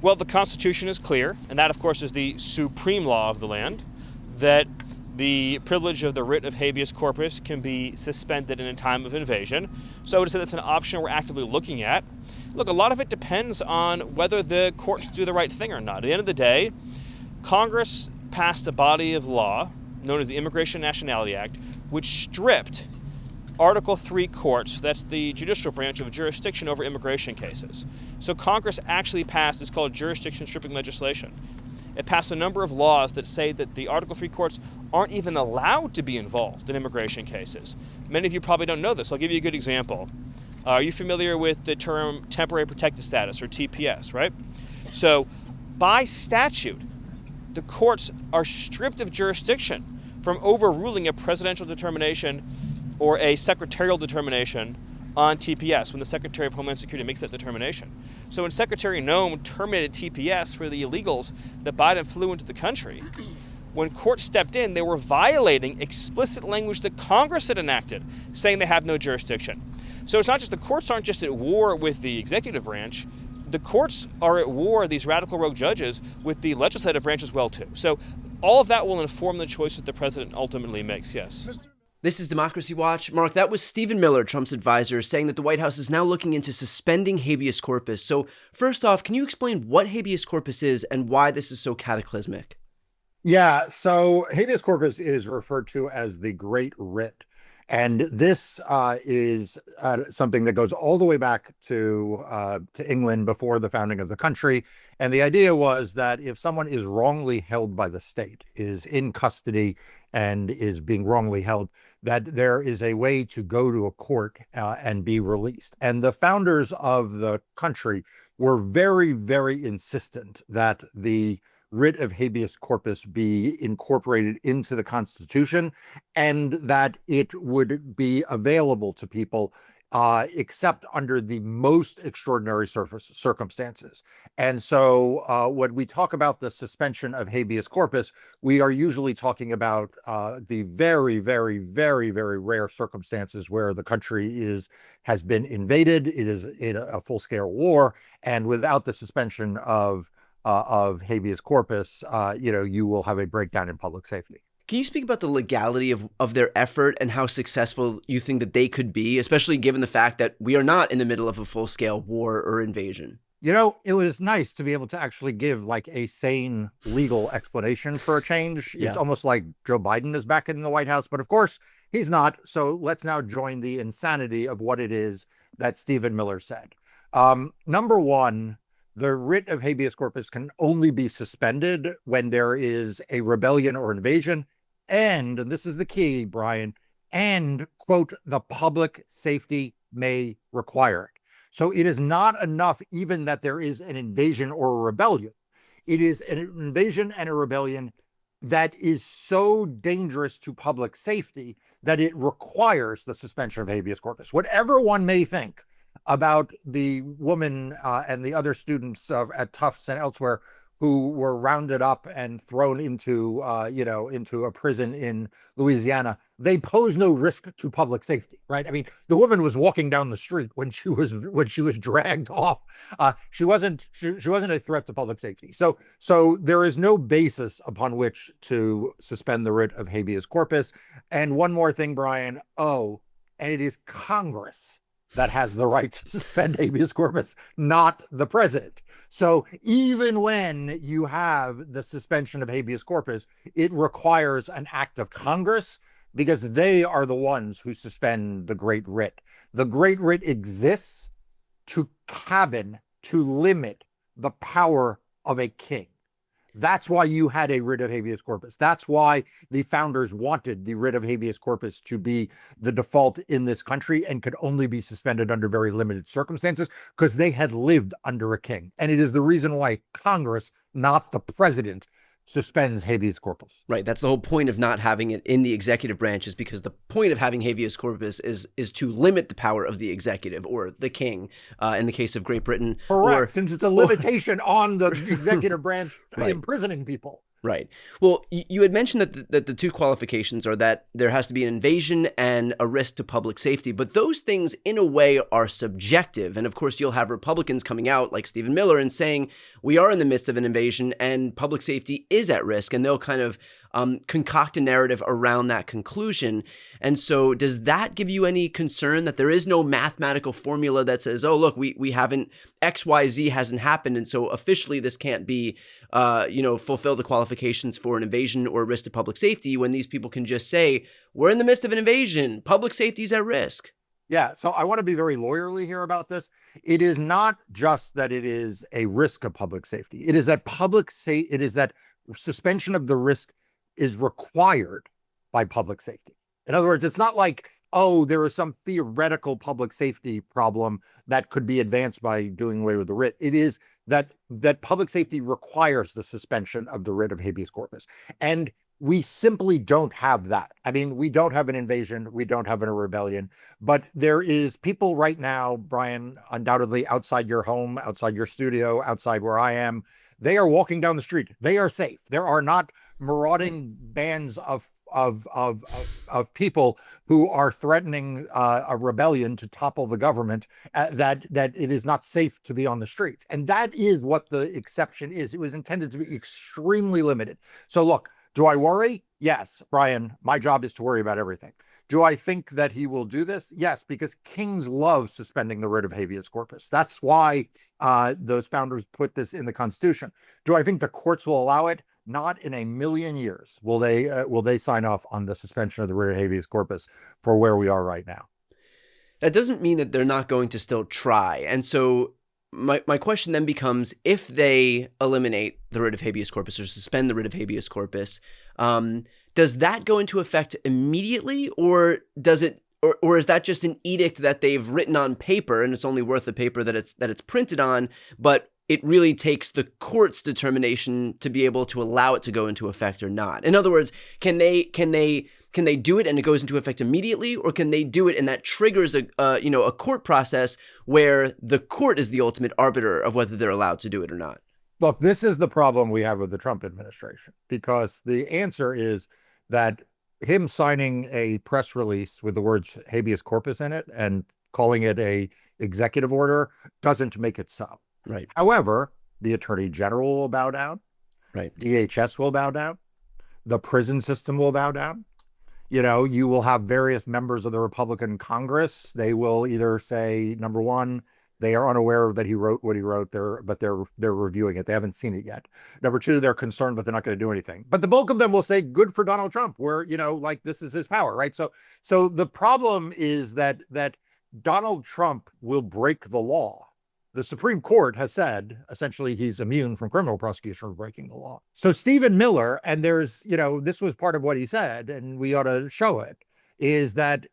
Well, the Constitution is clear, and that, of course, is the supreme law of the land, that the privilege of the writ of habeas corpus can be suspended in a time of invasion. So I would say that's an option we're actively looking at. Look, a lot of it depends on whether the courts do the right thing or not. At the end of the day, Congress passed a body of law known as the Immigration and Nationality Act, which stripped Article III courts, that's the judicial branch, of jurisdiction over immigration cases. So Congress actually passed, it's called jurisdiction stripping legislation. It passed a number of laws that say that the Article III courts aren't even allowed to be involved in immigration cases. Many of you probably don't know this. I'll give you a good example. Are you familiar with the term temporary protected status, or TPS, right? So by statute, the courts are stripped of jurisdiction from overruling a presidential determination or a secretarial determination on TPS when the Secretary of Homeland Security makes that determination. So when Secretary Noem terminated TPS for the illegals that Biden flew into the country, when courts stepped in, they were violating explicit language that Congress had enacted, saying they have no jurisdiction. So it's not just the courts aren't just at war with the executive branch, the courts are at war, these radical rogue judges, with the legislative branch as well, too. So all of that will inform the choices the president ultimately makes, yes. This is Democracy Watch. Mark, that was Stephen Miller, Trump's advisor, saying that the White House is now looking into suspending habeas corpus. So first off, can you explain what habeas corpus is and why this is so cataclysmic? Yeah, so habeas corpus is referred to as the Great Writ. And this is something that goes all the way back to England before the founding of the country. And the idea was that if someone is wrongly held by the state, is in custody and is being wrongly held, that there is a way to go to a court and be released. And the founders of the country were very, very insistent that the writ of habeas corpus be incorporated into the Constitution and that it would be available to people except under the most extraordinary circumstances. And so when we talk about the suspension of habeas corpus, we are usually talking about the very, very, very, very rare circumstances where the country has been invaded, it is in a full-scale war, and without the suspension of habeas corpus, you will have a breakdown in public safety. Can you speak about the legality of their effort and how successful you think that they could be, especially given the fact that we are not in the middle of a full-scale war or invasion? It was nice to be able to actually give like a sane legal explanation for a change. Yeah. It's almost like Joe Biden is back in the White House, but of course he's not. So let's now join the insanity of what it is that Stephen Miller said. Number one, the writ of habeas corpus can only be suspended when there is a rebellion or invasion, and this is the key, Brian, and, quote, the public safety may require it. So it is not enough even that there is an invasion or a rebellion. It is an invasion and a rebellion that is so dangerous to public safety that it requires the suspension of habeas corpus. Whatever one may think about the woman and the other students at Tufts and elsewhere who were rounded up and thrown into a prison in Louisiana, they pose no risk to public safety, right? I mean, the woman was walking down the street when she was dragged off. She wasn't a threat to public safety. So there is no basis upon which to suspend the writ of habeas corpus. And one more thing, Brian. And it is Congress that has the right to suspend habeas corpus, not the president. So even when you have the suspension of habeas corpus, it requires an act of Congress because they are the ones who suspend the Great Writ. The Great Writ exists to limit the power of a king. That's why you had a writ of habeas corpus. That's why the founders wanted the writ of habeas corpus to be the default in this country and could only be suspended under very limited circumstances because they had lived under a king. And it is the reason why Congress, not the president, suspends habeas corpus. Right. That's the whole point of not having it in the executive branch, is because the point of having habeas corpus is to limit the power of the executive or the king in the case of Great Britain. Correct. Since it's a limitation on the executive branch imprisoning people. Right. Well, you had mentioned that the two qualifications are that there has to be an invasion and a risk to public safety. But those things, in a way, are subjective. And of course, you'll have Republicans coming out like Stephen Miller and saying, we are in the midst of an invasion and public safety is at risk, and they'll kind of concoct a narrative around that conclusion. And so does that give you any concern that there is no mathematical formula that says, oh, look, we haven't, XYZ hasn't happened, and so officially this can't be, fulfill the qualifications for an invasion or risk to public safety, when these people can just say, we're in the midst of an invasion, public safety is at risk? Yeah, so I want to be very lawyerly here about this. It is not just that it is a risk of public safety. It is that it is that suspension of the risk is required by public safety. In other words, it's not like, oh, there is some theoretical public safety problem that could be advanced by doing away with the writ. It is that public safety requires the suspension of the writ of habeas corpus. And we simply don't have that. I mean, we don't have an invasion. We don't have a rebellion. But there is people right now, Brian, undoubtedly outside your home, outside your studio, outside where I am. They are walking down the street. They are safe. There are not marauding bands of people who are threatening a rebellion to topple the government, that it is not safe to be on the streets. And that is what the exception is. It was intended to be extremely limited. So look, do I worry? Yes, Brian, my job is to worry about everything. Do I think that he will do this? Yes, because kings love suspending the writ of habeas corpus. That's why those founders put this in the Constitution. Do I think the courts will allow it? Not in a million years will they sign off on the suspension of the writ of habeas corpus for where we are right now. That doesn't mean that they're not going to still try. And so my question then becomes, if they eliminate the writ of habeas corpus or suspend the writ of habeas corpus, does that go into effect immediately, or does it, or is that just an edict that they've written on paper and it's only worth the paper that it's printed on, but it really takes the court's determination to be able to allow it to go into effect or not? In other words, can they do it and it goes into effect immediately, or can they do it and that triggers a court process where the court is the ultimate arbiter of whether they're allowed to do it or not? Look, this is the problem we have with the Trump administration, because the answer is that him signing a press release with the words habeas corpus in it and calling it a executive order doesn't make it so. Right. However, the Attorney General will bow down. Right. DHS will bow down. The prison system will bow down. You will have various members of the Republican Congress. They will either say, number one, they are unaware that he wrote what he wrote there, but they're reviewing it. They haven't seen it yet. Number two, they're concerned, but they're not going to do anything. But the bulk of them will say, good for Donald Trump, where, this is his power, right? So the problem is that Donald Trump will break the law. The Supreme Court has said, essentially, he's immune from criminal prosecution for breaking the law. So Stephen Miller, and there's, this was part of what he said, and we ought to show it, is that,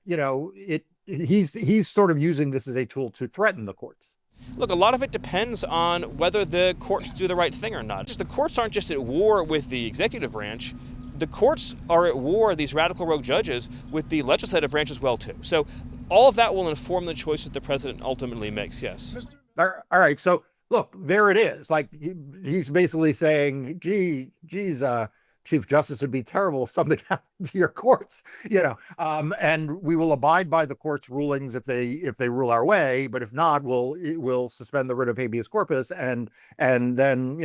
he's sort of using this as a tool to threaten the courts. Look, a lot of it depends on whether the courts do the right thing or not. The courts aren't just at war with the executive branch. The courts are at war, these radical rogue judges, with the legislative branch as well, too. So all of that will inform the choices the president ultimately makes, yes. All right. So look, there it is. Like he's basically saying, geez, Chief Justice, it'd be terrible if something happened to your courts, and we will abide by the court's rulings if they rule our way. But if not, we'll suspend the writ of habeas corpus and then,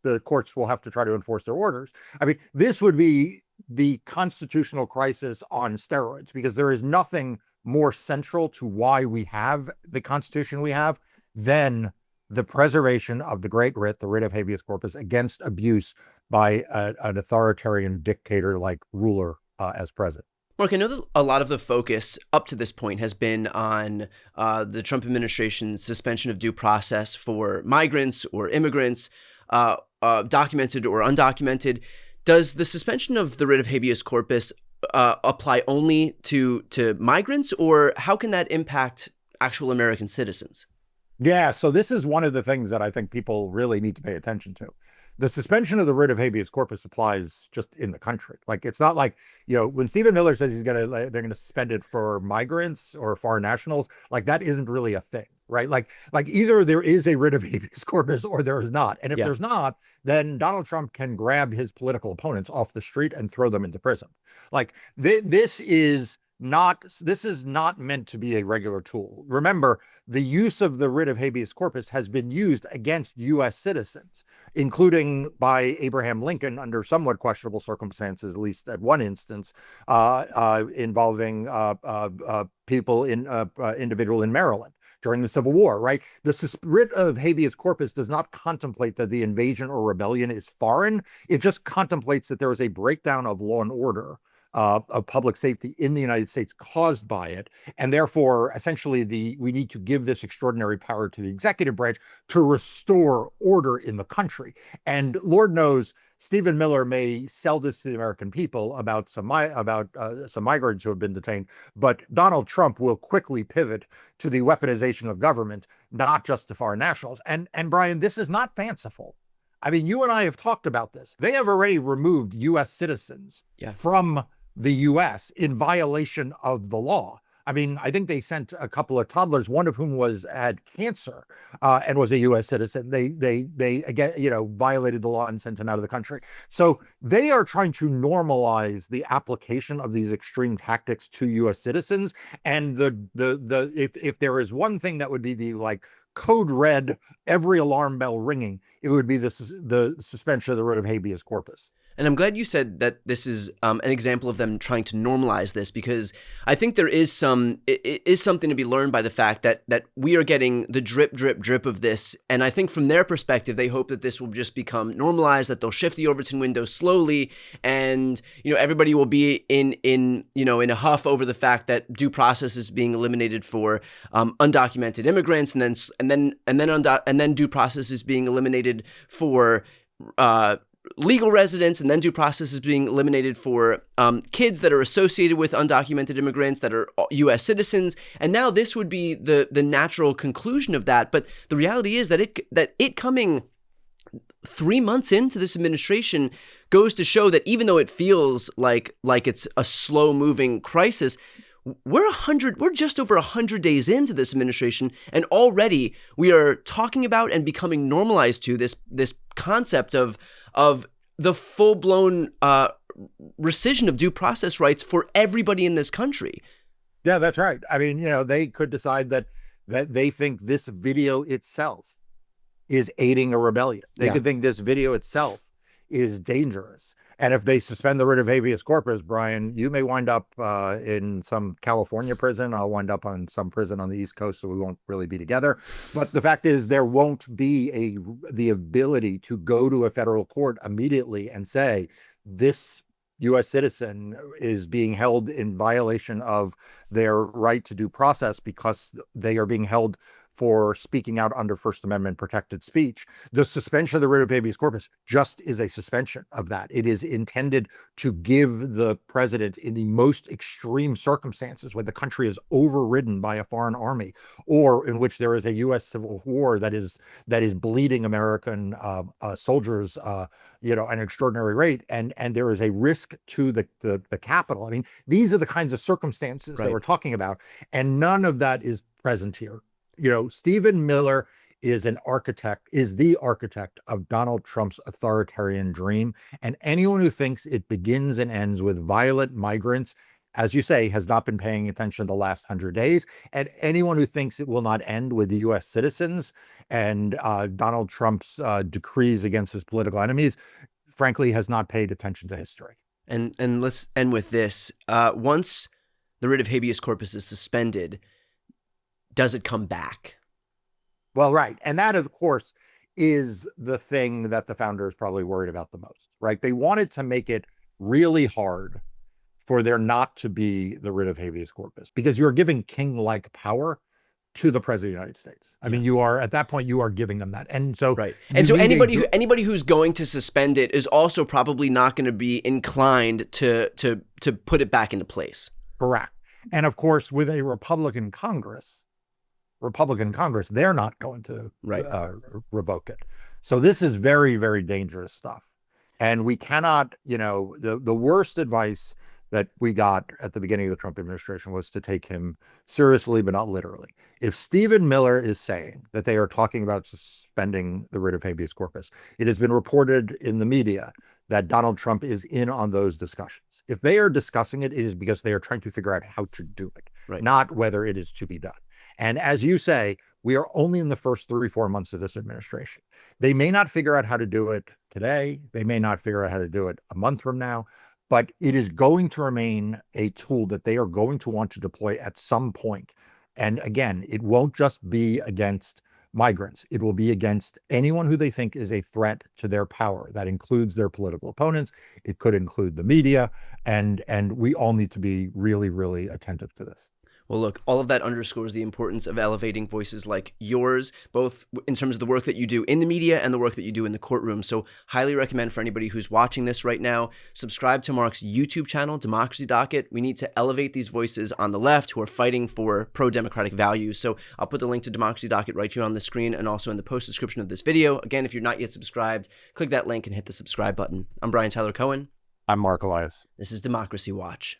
the courts will have to try to enforce their orders. I mean, this would be the constitutional crisis on steroids, because there is nothing more central to why we have the Constitution we have than the preservation of the great writ, the writ of habeas corpus, against abuse by an authoritarian dictator like ruler as president. Mark, I know that a lot of the focus up to this point has been on the Trump administration's suspension of due process for migrants or immigrants, documented or undocumented. Does the suspension of the writ of habeas corpus apply only to migrants, or how can that impact actual American citizens? Yeah, so this is one of the things that I think people really need to pay attention to. The suspension of the writ of habeas corpus applies just in the country. Like, it's not like, when Stephen Miller says they're going to suspend it for migrants or foreign nationals, like that isn't really a thing, right? Like either there is a writ of habeas corpus or there is not. And if there's not, then Donald Trump can grab his political opponents off the street and throw them into prison. Like this is this is not meant to be a regular tool. Remember, the use of the writ of habeas corpus has been used against U.S. citizens, including by Abraham Lincoln under somewhat questionable circumstances, at least at one instance, involving people individual in Maryland during the Civil War, right? The writ of habeas corpus does not contemplate that the invasion or rebellion is foreign. It just contemplates that there is a breakdown of law and order, of public safety in the United States caused by it. And therefore, essentially, we need to give this extraordinary power to the executive branch to restore order in the country. And Lord knows, Stephen Miller may sell this to the American people about some migrants who have been detained, but Donald Trump will quickly pivot to the weaponization of government, not just to foreign nationals. And Brian, this is not fanciful. I mean, you and I have talked about this. They have already removed U.S. citizens from the U.S. in violation of the law. I mean, I think they sent a couple of toddlers, one of whom had cancer and was a U.S. citizen. They again, violated the law and sent him out of the country. So they are trying to normalize the application of these extreme tactics to U.S. citizens. And if there is one thing that would be the code red, every alarm bell ringing, it would be the suspension of the writ of habeas corpus. And I'm glad you said that this is an example of them trying to normalize this, because I think it is something to be learned by the fact that we are getting the drip, drip, drip of this. And I think from their perspective, they hope that this will just become normalized, that they'll shift the Overton window slowly, and everybody will be in a huff over the fact that due process is being eliminated for undocumented immigrants, and then due process is being eliminated for legal residents, and then due process is being eliminated for kids that are associated with undocumented immigrants that are U.S. citizens. And now this would be the natural conclusion of that. But the reality is that it coming 3 months into this administration goes to show that even though it feels like it's a slow moving crisis, we're just over 100 days into this administration, and already we are talking about and becoming normalized to this concept of the full-blown rescission of due process rights for everybody in this country. Yeah, that's right. I mean, they could decide that they think this video itself is aiding a rebellion. They could think this video itself is dangerous. And if they suspend the writ of habeas corpus, Brian, you may wind up in some California prison. I'll wind up on some prison on the East Coast, so we won't really be together. But the fact is, there won't be the ability to go to a federal court immediately and say, this U.S. citizen is being held in violation of their right to due process because they are being held for speaking out under First Amendment protected speech. The suspension of the writ of habeas corpus just is a suspension of that. It is intended to give the president, in the most extreme circumstances, when the country is overridden by a foreign army, or in which there is a U.S. civil war that is bleeding American soldiers, at an extraordinary rate, and there is a risk to the Capitol. I mean, these are the kinds of circumstances that we're talking about, and none of that is present here. Stephen Miller is the architect of Donald Trump's authoritarian dream. And anyone who thinks it begins and ends with violent migrants, as you say, has not been paying attention the last 100 days. And anyone who thinks it will not end with the U.S. citizens and Donald Trump's decrees against his political enemies, frankly, has not paid attention to history. And let's end with this. Once the writ of habeas corpus is suspended, does it come back? Well, right. And that, of course, is the thing that the founders probably worried about the most, right? They wanted to make it really hard for there not to be the writ of habeas corpus, because you're giving king-like power to the president of the United States. I mean, at that point, you are giving them that. And so, And so anybody who's going to suspend it is also probably not going to be inclined to put it back into place. Correct. And of course, with a Republican Congress, they're not going to revoke it. So this is very, very dangerous stuff. And we cannot, the worst advice that we got at the beginning of the Trump administration was to take him seriously, but not literally. If Stephen Miller is saying that they are talking about suspending the writ of habeas corpus, it has been reported in the media that Donald Trump is in on those discussions. If they are discussing it, it is because they are trying to figure out how to do it, not whether it is to be done. And as you say, we are only in the first 3-4 months of this administration. They may not figure out how to do it today. They may not figure out how to do it a month from now, but it is going to remain a tool that they are going to want to deploy at some point. And again, it won't just be against migrants. It will be against anyone who they think is a threat to their power. That includes their political opponents. It could include the media. And we all need to be really, really attentive to this. Well, look, all of that underscores the importance of elevating voices like yours, both in terms of the work that you do in the media and the work that you do in the courtroom. So highly recommend for anybody who's watching this right now, subscribe to Marc's YouTube channel, Democracy Docket. We need to elevate these voices on the left who are fighting for pro-democratic values. So I'll put the link to Democracy Docket right here on the screen and also in the post description of this video. Again, if you're not yet subscribed, click that link and hit the subscribe button. I'm Brian Tyler Cohen. I'm Marc Elias. This is Democracy Watch.